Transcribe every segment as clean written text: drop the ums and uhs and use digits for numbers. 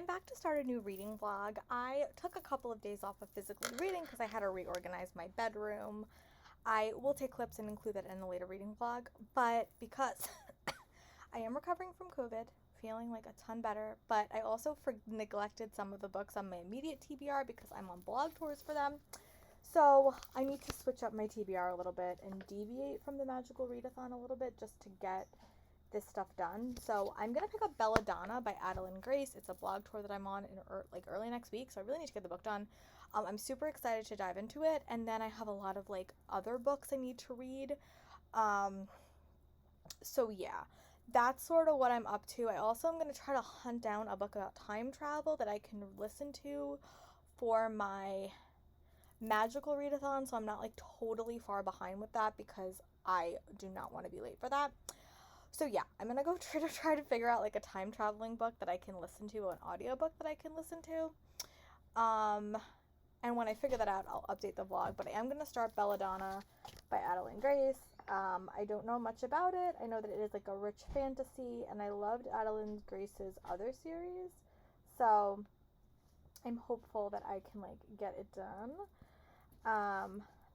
I'm back to start a new reading vlog. I took a couple of days off of physically reading because I had to reorganize my bedroom. I will take clips and include that in a later reading vlog, but because I am recovering from COVID, feeling like a ton better, but I also neglected some of the books on my immediate TBR because I'm on blog tours for them. So I need to switch up my TBR a little bit and deviate from the Magical Readathon a little bit just to get this stuff done. So I'm gonna pick up Belladonna by Adeline Grace. It's a blog tour that I'm on in early next week, so I really need to get the book done. I'm super excited to dive into it, and then I have a lot of other books I need to read. So yeah, that's sort of what I'm up to. I also am gonna try to hunt down a book about time travel that I can listen to for my Magical Readathon, so I'm not totally far behind with that because I do not want to be late for that. So yeah, I'm gonna go try to figure out a time traveling book that I can listen to, or an audiobook that I can listen to. And when I figure that out, I'll update the vlog. But I am gonna start Belladonna by Adeline Grace. I don't know much about it. I know that it is a rich fantasy, and I loved Adeline Grace's other series. So I'm hopeful that I can get it done.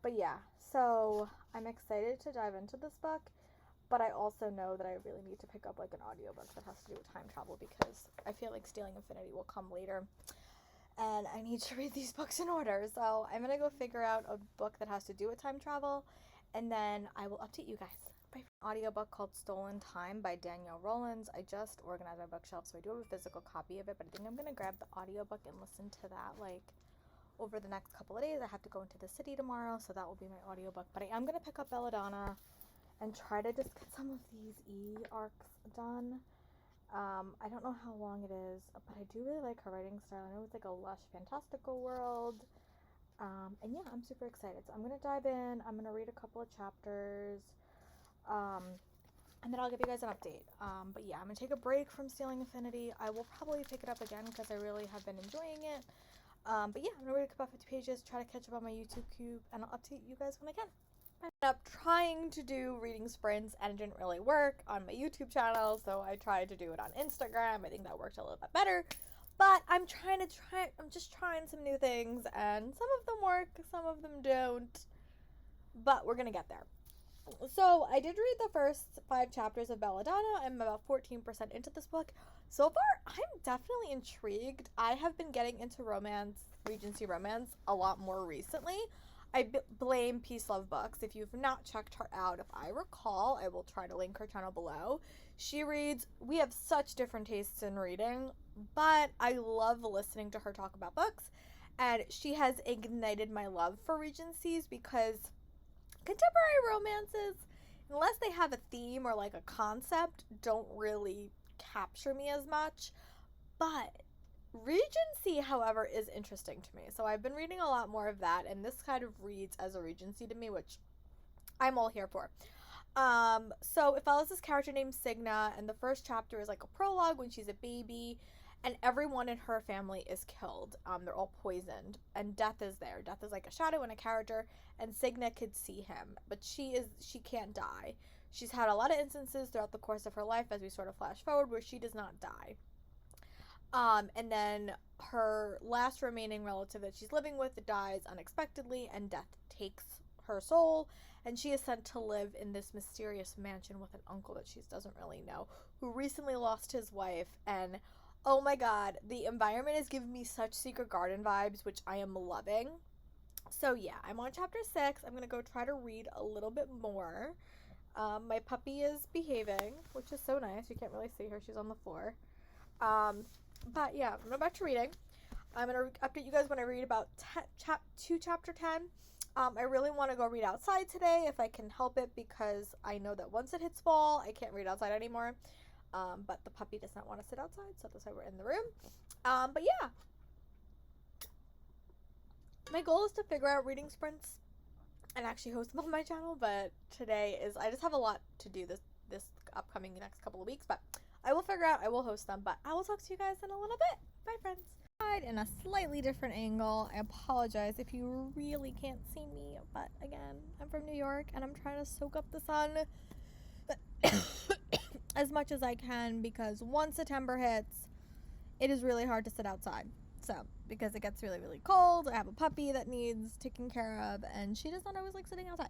But yeah, so I'm excited to dive into this book. But I also know that I really need to pick up an audiobook that has to do with time travel because I feel like Stealing Infinity will come later. And I need to read these books in order. So I'm going to go figure out a book that has to do with time travel. And then I will update you guys. An audiobook called Stolen Time by Danielle Rollins. I just organized my bookshelf, so I do have a physical copy of it. But I think I'm going to grab the audiobook and listen to that over the next couple of days. I have to go into the city tomorrow, so that will be my audiobook. But I am going to pick up Belladonna and try to just get some of these e-arcs done. I don't know how long it is, but I do really like her writing style. I know it's a lush, fantastical world. And yeah, I'm super excited. So I'm going to dive in. I'm going to read a couple of chapters. And then I'll give you guys an update. But yeah, I'm going to take a break from Stealing Infinity. I will probably pick it up again because I really have been enjoying it. But yeah, I'm going to read about 50 pages, try to catch up on my YouTube cube, and I'll update you guys when I can. I ended up trying to do reading sprints and it didn't really work on my YouTube channel, so I tried to do it on Instagram. I think that worked a little bit better, but I'm just trying some new things, and some of them work, some of them don't, but we're gonna get there. So I did read the first 5 chapters of Belladonna. I'm about 14% into this book. So far, I'm definitely intrigued. I have been getting into Regency romance, a lot more recently. I blame Peace Love Books. If you've not checked her out, if I recall, I will try to link her channel below. She reads, we have such different tastes in reading, but I love listening to her talk about books. And she has ignited my love for Regencies because contemporary romances, unless they have a theme or a concept, don't really capture me as much. But Regency, however, is interesting to me. So I've been reading a lot more of that, and this kind of reads as a Regency to me, which I'm all here for. So it follows this character named Signa, and the first chapter is a prologue when she's a baby, and everyone in her family is killed. They're all poisoned, and Death is there. Death is a shadow in a character, and Signa could see him, but she can't die. She's had a lot of instances throughout the course of her life, as we sort of flash forward, where she does not die. And then her last remaining relative that she's living with dies unexpectedly, and Death takes her soul, and she is sent to live in this mysterious mansion with an uncle that she doesn't really know, who recently lost his wife. And oh my god, the environment is giving me such Secret Garden vibes, which I am loving. So yeah, I'm on chapter 6. I'm gonna go try to read a little bit more. My puppy is behaving, which is so nice. You can't really see her, she's on the floor. But yeah, I'm going back to reading. I'm going to update you guys when I read about chapter 10. I really want to go read outside today if I can help it, because I know that once it hits fall, I can't read outside anymore. But the puppy does not want to sit outside, so that's why we're in the room. But yeah. My goal is to figure out reading sprints and actually host them on my channel, but today is, I just have a lot to do this upcoming next couple of weeks, but I will figure out, I will host them, but I will talk to you guys in a little bit. Bye, friends. In a slightly different angle. I apologize if you really can't see me, but again, I'm from New York and I'm trying to soak up the sun as much as I can, because once September hits, it is really hard to sit outside. So, because it gets really, really cold. I have a puppy that needs taken care of, and she does not always like sitting outside.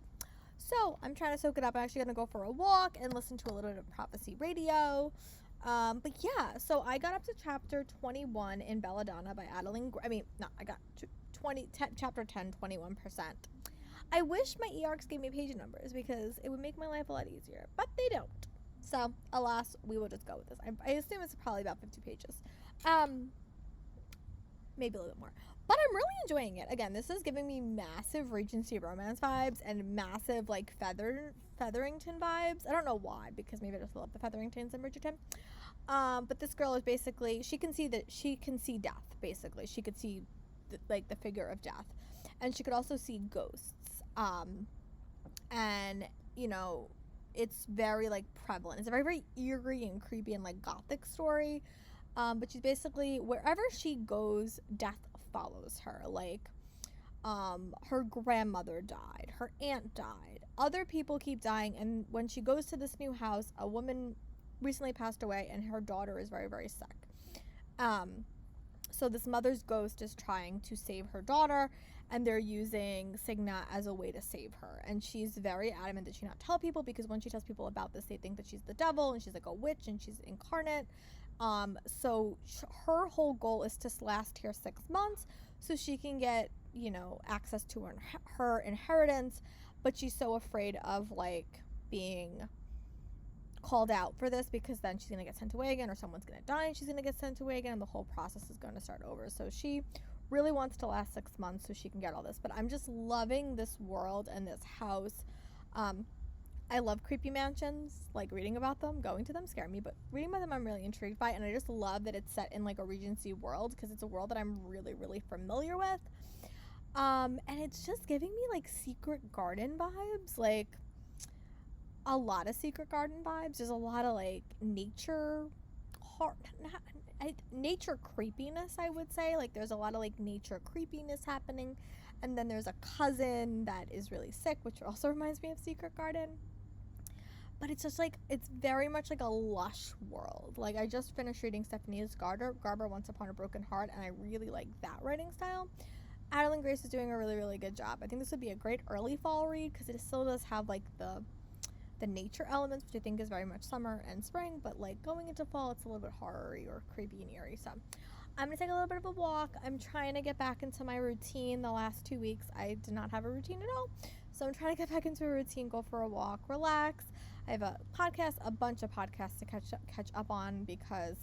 So, I'm trying to soak it up. I'm actually going to go for a walk and listen to a little bit of Prophecy Radio. But yeah, so I got up to chapter 21 in Belladonna by Adeline. I got chapter 10, 21%. I wish my e-arcs gave me page numbers because it would make my life a lot easier, but they don't. So, alas, we will just go with this. I assume it's probably about 50 pages. Maybe a little bit more. But I'm really enjoying it. Again, this is giving me massive Regency romance vibes and massive, like, Featherington vibes. I don't know why, because maybe I just love the Featheringtons in Bridgerton. But this girl is basically, she can see death, basically. She could see, the figure of death. And she could also see ghosts. And, you know, it's very, like, prevalent. It's a very, very eerie and creepy and, like, gothic story. But she's basically, wherever she goes, death follows her. Like, her grandmother died. Her aunt died. Other people keep dying. And when she goes to this new house, a woman recently passed away, and her daughter is very, very sick. So this mother's ghost is trying to save her daughter, and they're using Signa as a way to save her. And she's very adamant that she not tell people, because when she tells people about this, they think that she's the devil, and she's like a witch, and she's incarnate. So her whole goal is to last here 6 months so she can get, you know, access to her inheritance, but she's so afraid of, like, being called out for this, because then she's going to get sent away again, or someone's going to die and she's going to get sent away again, and the whole process is going to start over. So she really wants to last 6 months so she can get all this. But I'm just loving this world and this house. I love creepy mansions. Like, reading about them, going to them scare me, but reading about them I'm really intrigued by. And I just love that it's set in, like, a Regency world, because it's a world that I'm really, really familiar with. And it's just giving me, like, Secret Garden vibes. Like, a lot of Secret Garden vibes. There's a lot of, like, nature creepiness, I would say. Like, there's a lot of, like, nature creepiness happening. And then there's a cousin that is really sick, which also reminds me of Secret Garden. But it's just, like, it's very much like a lush world. Like, I just finished reading Stephanie's Garber, Once Upon a Broken Heart, and I really like that writing style. Adeline Grace is doing a really, really good job. I think this would be a great early fall read, because it still does have, like, the nature elements, which I think is very much summer and spring, but, like, going into fall, it's a little bit horror-y or creepy and eerie. So I'm gonna take a little bit of a walk. I'm trying to get back into my routine. The last 2 weeks I did not have a routine at all, so I'm trying to get back into a routine, go for a walk, relax. I have a bunch of podcasts to catch up on, because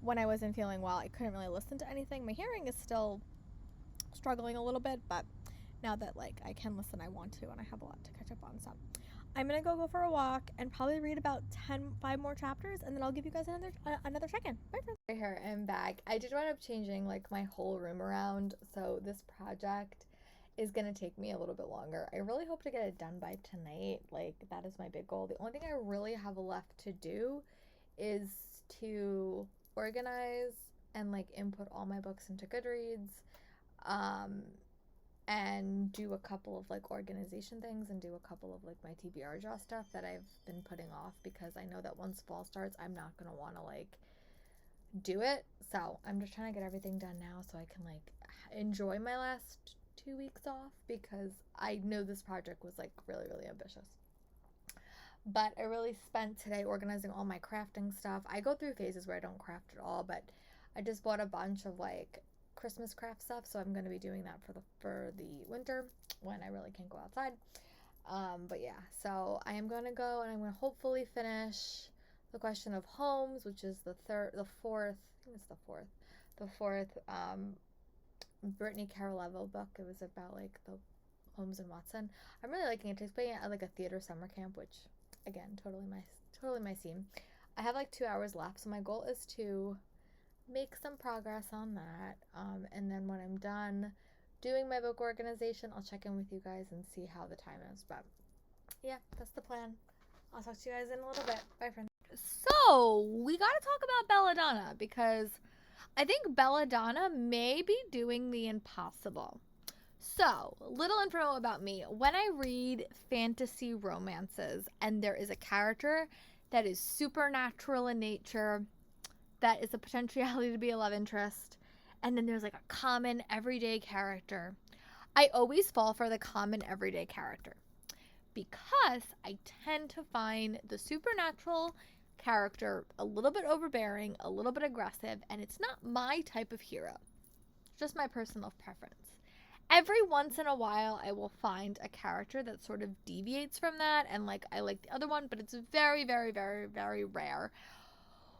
when I wasn't feeling well, I couldn't really listen to anything. My hearing is still struggling a little bit, but now that, like, I can listen, I want to, and I have a lot to catch up on. So I'm gonna go for a walk and probably read about 5 more chapters, and then I'll give you guys another check-in. Bye, friends. Right here, I'm back. I did wind up changing, like, my whole room around, so this project is gonna take me a little bit longer. I really hope to get it done by tonight. Like, that is my big goal. The only thing I really have left to do is to organize and, like, input all my books into Goodreads, and do a couple of, like, organization things, and do a couple of, like, my TBR draw stuff that I've been putting off, because I know that once fall starts, I'm not gonna want to, like, do it. So I'm just trying to get everything done now so I can, like, enjoy my last 2 weeks off, because I know this project was, like, really, really ambitious. But I really spent today organizing all my crafting stuff. I go through phases where I don't craft at all, but I just bought a bunch of, like, Christmas craft stuff, so I'm going to be doing that for the winter when I really can't go outside. But yeah, so I am going to go, and I'm going to hopefully finish The Question of Homes, which is the fourth Brittany Caroleville book. It was about, like, the homes in Watson. I'm really liking it. It takes place at, like, a theater summer camp, which, again, totally my scene. I have, like, 2 hours left, so my goal is to make some progress on that, and then when I'm done doing my book organization, I'll check in with you guys and see how the time is. But yeah, that's the plan. I'll talk to you guys in a little bit. Bye, friends. So we gotta talk about Belladonna, because I think Belladonna may be doing the impossible. So, little info about me. When I read fantasy romances and there is a character that is supernatural in nature, that is a potentiality to be a love interest. And then there's like a common everyday character. I always fall for the common everyday character because I tend to find the supernatural character a little bit overbearing, a little bit aggressive, and it's not my type of hero. It's just my personal preference. Every once in a while, I will find a character that sort of deviates from that, and like I like the other one, but it's very, very, very, very rare.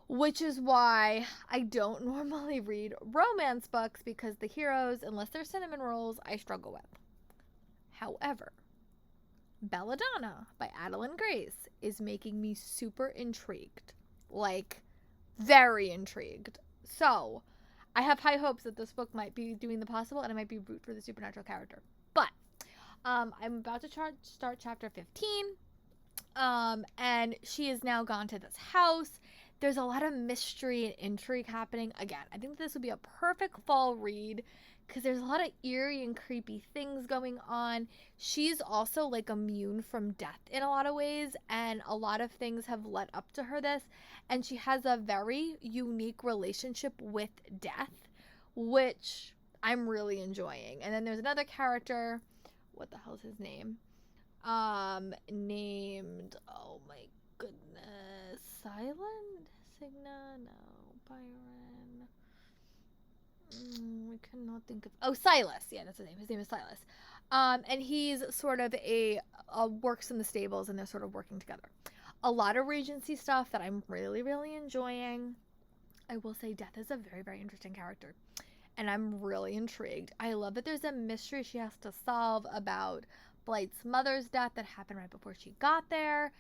Which is why I don't normally read romance books, because the heroes, unless they're cinnamon rolls, I struggle with. However, Belladonna by Adeline Grace is making me super intrigued. Like, very intrigued. So, I have high hopes that this book might be doing the possible, and I might be root for the supernatural character. But I'm about to start chapter 15, and she has now gone to this house. There's a lot of mystery and intrigue happening. Again, I think this would be a perfect fall read because there's a lot of eerie and creepy things going on. She's also like immune from death in a lot of ways, and a lot of things have led up to her this, and she has a very unique relationship with death, which I'm really enjoying. And then there's another character, what the hell's his name? Named, oh my goodness, Silent? Signa? No. Byron? I cannot think of, oh, Silas. Yeah, that's his name. His name is Silas. And he's sort of works in the stables, and they're sort of working together. A lot of Regency stuff that I'm really, really enjoying. I will say Death is a very, very interesting character, and I'm really intrigued. I love that there's a mystery she has to solve about Blight's mother's death that happened right before she got there.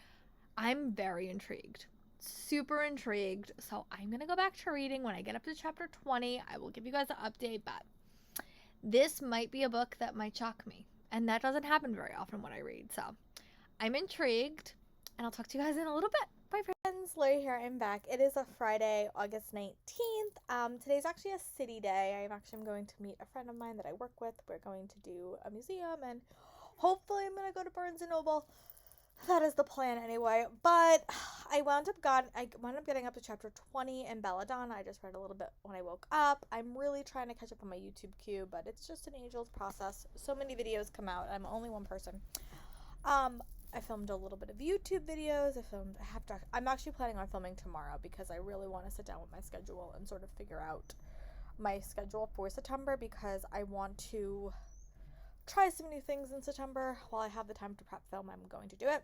I'm very intrigued. Super intrigued. So I'm going to go back to reading. When I get up to chapter 20, I will give you guys an update, but this might be a book that might shock me, and that doesn't happen very often when I read. So I'm intrigued, and I'll talk to you guys in a little bit. Bye, friends. Lori here. I'm back. It is a Friday, August 19th. Today's actually a city day. I'm going to meet a friend of mine that I work with. We're going to do a museum, and hopefully I'm going to go to Barnes & Noble. That is the plan anyway. But I wound up getting up to chapter 20 in Belladonna. I just read a little bit when I woke up. I'm really trying to catch up on my YouTube queue, but it's just an age-old process. So many videos come out. I'm only one person. I filmed a little bit of YouTube videos. I'm actually planning on filming tomorrow because I really want to sit down with my schedule and sort of figure out my schedule for September, because I want to try some new things in September. While I have the time to prep film, I'm going to do it.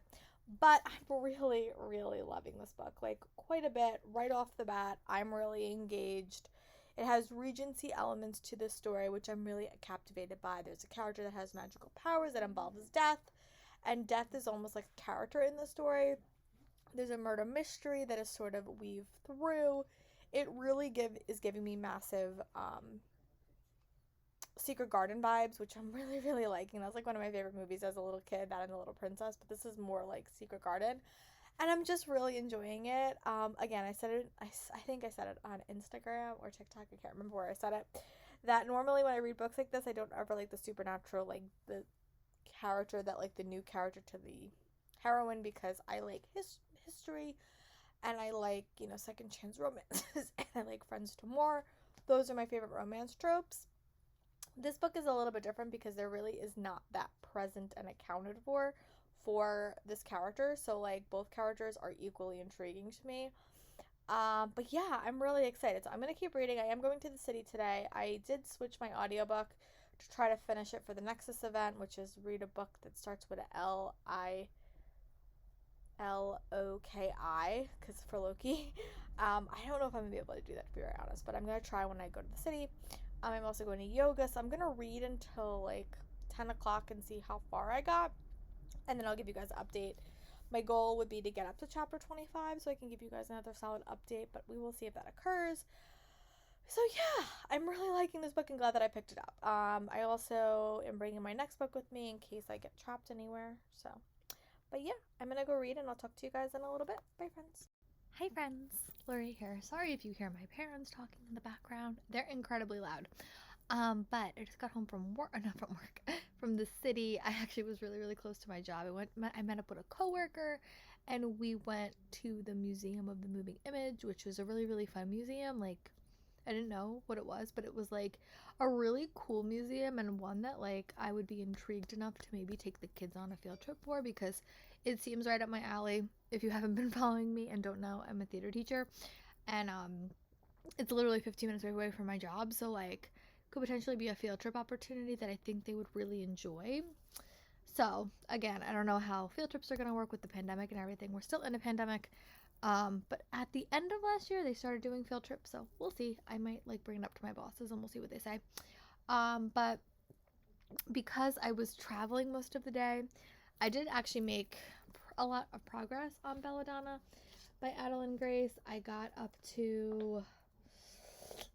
But I'm really, really loving this book, like quite a bit right off the bat. I'm really engaged. It has Regency elements to this story, which I'm really captivated by. There's a character that has magical powers that involves death, and death is almost like a character in the story. There's a murder mystery that is sort of weaved through. It really is giving me massive Secret Garden vibes, which I'm really, really liking. That's like one of my favorite movies as a little kid, that and The Little Princess, but this is more like Secret Garden, and I'm just really enjoying it. Again, I think I said it on Instagram or TikTok, I can't remember where I said it, that normally when I read books like this, I don't ever like the supernatural, like the character that like the new character to the heroine, because I like history, and I like, second chance romances, and I like Friends to More. Those are my favorite romance tropes. This book is a little bit different because there really is not that present and accounted for this character. So like both characters are equally intriguing to me. But yeah, I'm really excited. So I'm going to keep reading. I am going to the city today. I did switch my audiobook to try to finish it for the Nexus event, which is read a book that starts with a Loki, because for Loki. I don't know if I'm going to be able to do that, to be very honest, but I'm going to try when I go to the city. I'm also going to yoga, so I'm going to read until like 10 o'clock and see how far I got, and then I'll give you guys an update. My goal would be to get up to chapter 25 so I can give you guys another solid update, but we will see if that occurs. So yeah, I'm really liking this book and glad that I picked it up. I also am bringing my next book with me in case I get trapped anywhere. So, but yeah, I'm going to go read, and I'll talk to you guys in a little bit. Bye, friends. Hi friends, Lori here. Sorry if you hear my parents talking in the background. They're incredibly loud. But I just got home from work, from the city. I actually was really, really close to my job. I met up with a coworker, and we went to the Museum of the Moving Image, which was a really, really fun museum. Like, I didn't know what it was, but it was like a really cool museum, and one that like I would be intrigued enough to maybe take the kids on a field trip for, because it seems right up my alley. If you haven't been following me and don't know, I'm a theater teacher, and it's literally 15 minutes away from my job, so like could potentially be a field trip opportunity that I think they would really enjoy. So again, I don't know how field trips are going to work with the pandemic and everything. We're still in a pandemic. But at the end of last year, they started doing field trips, so we'll see. I might like bring it up to my bosses and we'll see what they say. But because I was traveling most of the day, I did actually make a lot of progress on Belladonna by Adeline Grace. I got up to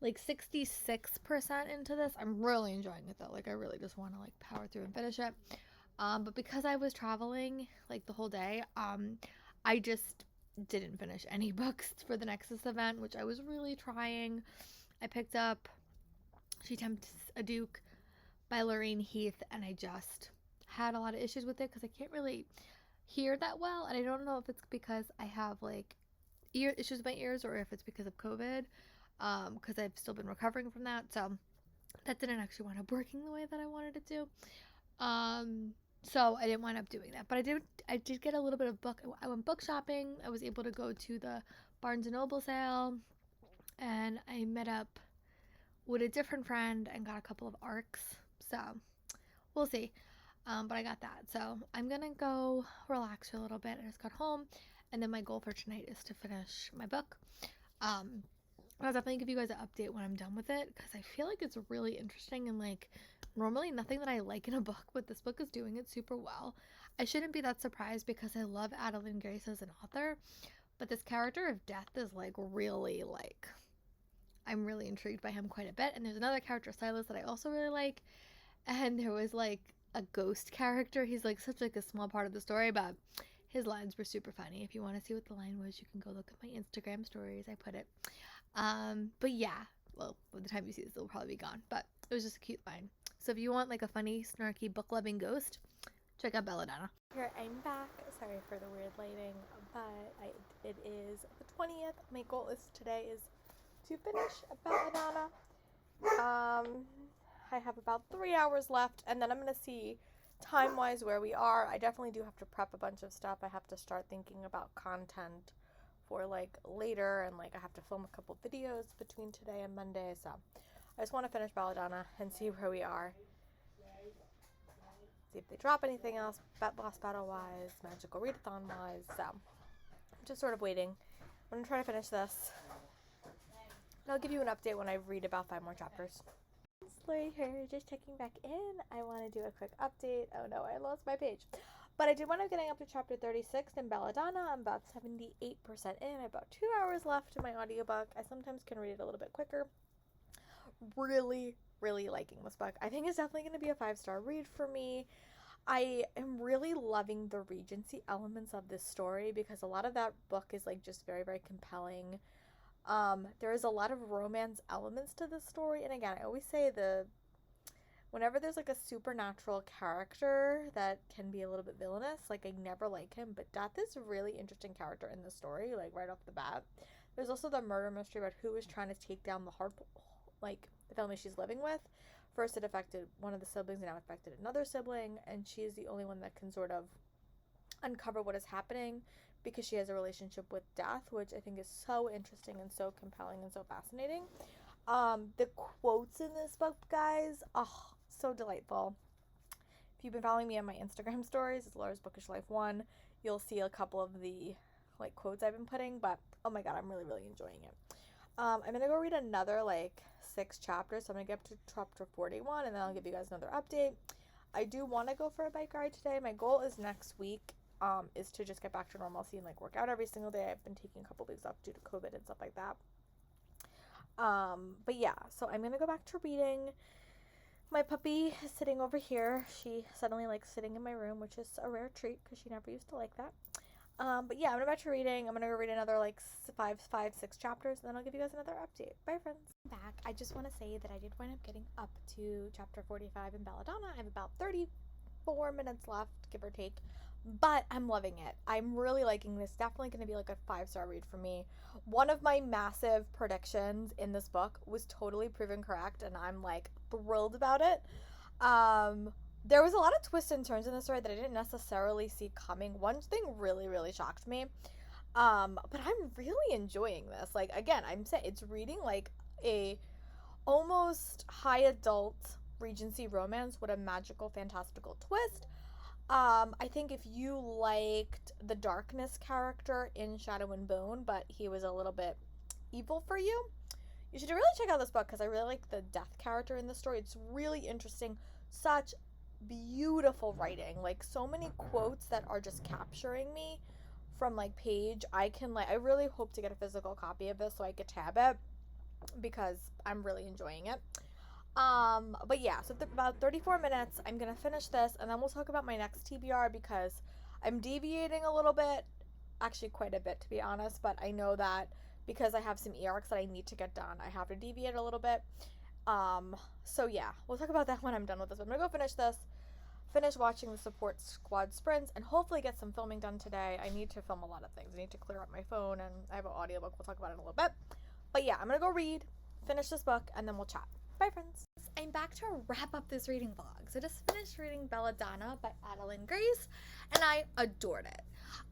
like 66% into this. I'm really enjoying it though. Like I really just want to like power through and finish it. But because I was traveling like the whole day, I just didn't finish any books for the Nexus event, which I was really trying. I picked up She Tempts a Duke by Lorraine Heath, and I just had a lot of issues with it because I can't really hear that well, and I don't know if it's because I have like ear issues with my ears or if it's because of COVID, because I've still been recovering from that, so that didn't actually wind up working the way that I wanted it to. So I didn't wind up doing that, but I did get a little bit of book. I went book shopping. I was able to go to the Barnes & Noble sale, and I met up with a different friend and got a couple of ARCs, so we'll see. But I got that, so I'm gonna go relax for a little bit. I just got home, and then my goal for tonight is to finish my book. I'll definitely give you guys an update when I'm done with it, because I feel like it's really interesting, and like normally nothing that I like in a book, but this book is doing it super well. I shouldn't be that surprised because I love Adeline Grace as an author, but this character of Death is like really like, I'm really intrigued by him quite a bit. And there's another character, Silas, that I also really like, and there was like a ghost character. He's like such like a small part of the story, but his lines were super funny. If you want to see what the line was, you can go look at my Instagram stories. I put it. But yeah, well, by the time you see this, it'll probably be gone, but it was just a cute line. So if you want like a funny, snarky, book-loving ghost, check out Belladonna. Here, I'm back. Sorry for the weird lighting, but it is the 20th. My goal today is to finish Belladonna. I have about 3 hours left, and then I'm going to see time-wise where we are. I definitely do have to prep a bunch of stuff. I have to start thinking about content for like later, and like I have to film a couple videos between today and Monday, so I just want to finish Belladonna and see where we are. See if they drop anything else, boss battle wise, magical readathon wise. So I'm just sort of waiting. I'm gonna try to finish this, and I'll give you an update when I read about 5 more chapters. Lori here, just checking back in. I want to do a quick update. Oh no, I lost my page. But I did wind up getting up to chapter 36 in Belladonna. I'm about 78% in. I have about 2 hours left in my audiobook. I sometimes can read it a little bit quicker. Really, really liking this book. I think it's definitely going to be a 5-star read for me. I am really loving the Regency elements of this story, because a lot of that book is like just very, very compelling. There is a lot of romance elements to this story, and again, I always say whenever there's like a supernatural character that can be a little bit villainous, like I never like him, but Death is a really interesting character in the story, like right off the bat. There's also the murder mystery about who is trying to take down the family she's living with. First it affected one of the siblings, and now it affected another sibling, and she is the only one that can sort of uncover what is happening, because she has a relationship with Death, which I think is so interesting and so compelling and so fascinating. The quotes in this book, guys, so delightful. If you've been following me on my Instagram stories, it's Laura's Bookish Life 1, you'll see a couple of the like quotes I've been putting, but oh my god, I'm really, really enjoying it. I'm gonna go read another like 6 chapters, so I'm gonna get up to chapter 41, and then I'll give you guys another update. I do want to go for a bike ride today. My goal is next week, is to just get back to normalcy and like work out every single day. I've been taking a couple weeks off due to COVID and stuff like that. But yeah, so I'm gonna go back to reading. My puppy is sitting over here. She suddenly likes sitting in my room, which is a rare treat because she never used to like that. But yeah, I'm gonna go back to reading. I'm gonna go read another like 6 chapters, and then I'll give you guys another update. Bye, friends. Back. I just want to say that I did wind up getting up to chapter 45 in Belladonna. I have about 34 minutes left, give or take. but I'm loving it. I'm really liking this. Definitely going to be like a 5-star read for me. One of my massive predictions in this book was totally proven correct, and I'm like thrilled about it. Um, there was a lot of twists and turns in the story that I didn't necessarily see coming. One thing really, really shocked me. But I'm really enjoying this. Like, again, I'm saying it's reading like a almost high adult Regency romance with a magical, fantastical twist. I think if you liked the darkness character in Shadow and Bone, but he was a little bit evil for you, you should really check out this book because I really like the death character in the story. It's really interesting. Such beautiful writing. Like, so many quotes that are just capturing me from like page. I really hope to get a physical copy of this so I could tab it because I'm really enjoying it. But yeah, so about 34 minutes, I'm gonna finish this, and then we'll talk about my next TBR because I'm deviating a little bit, actually quite a bit to be honest, but I know that because I have some EARCs that I need to get done, I have to deviate a little bit. So yeah, we'll talk about that when I'm done with this. I'm gonna go finish this, finish watching the support squad sprints, and hopefully get some filming done today. I need to film a lot of things. I need to clear up my phone, and I have an audiobook. We'll talk about it in a little bit. But yeah, I'm gonna go read, finish this book, and then we'll chat. Bye, friends. I'm back to wrap up this reading vlog. So I just finished reading Belladonna by Adeline Grace, and I adored it.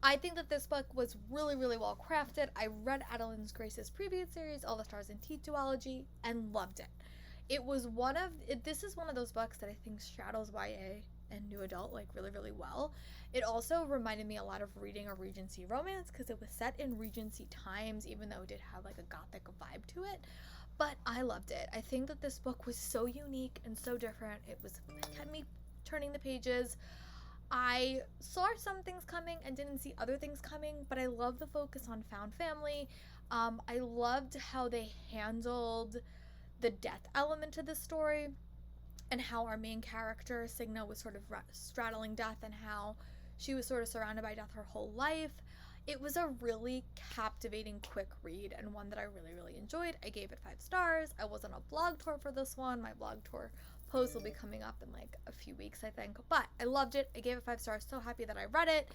I think that this book was really, really well crafted. I read Adeline Grace's previous series, All the Stars in Teeth Duology, and loved it. This is one of those books that I think straddles YA and new adult like really, really well. It also reminded me a lot of reading a Regency romance because it was set in Regency times, even though it did have like a gothic vibe to it. But I loved it. I think that this book was so unique and so different. It kept me turning the pages. I saw some things coming and didn't see other things coming, but I love the focus on found family. I loved how they handled the death element to the story and how our main character, Signa, was sort of straddling death and how she was sort of surrounded by death her whole life. It was a really captivating, quick read and one that I really, really enjoyed. I gave it 5 stars. I was on a blog tour for this one. My blog tour post will be coming up in like a few weeks, I think. But I loved it. I gave it 5 stars. So happy that I read it.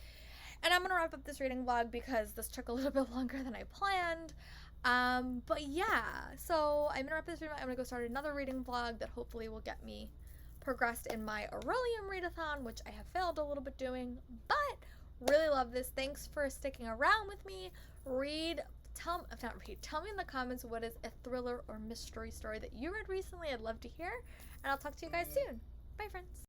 And I'm going to wrap up this reading vlog because this took a little bit longer than I planned. But yeah, so I'm going to wrap this reading. I'm going to go start another reading vlog that hopefully will get me progressed in my Aurelium readathon, which I have failed a little bit doing. But really love this. Thanks for sticking around with me. Tell me in the comments what is a thriller or mystery story that you read recently. I'd love to hear. And I'll talk to you guys soon. Bye, friends.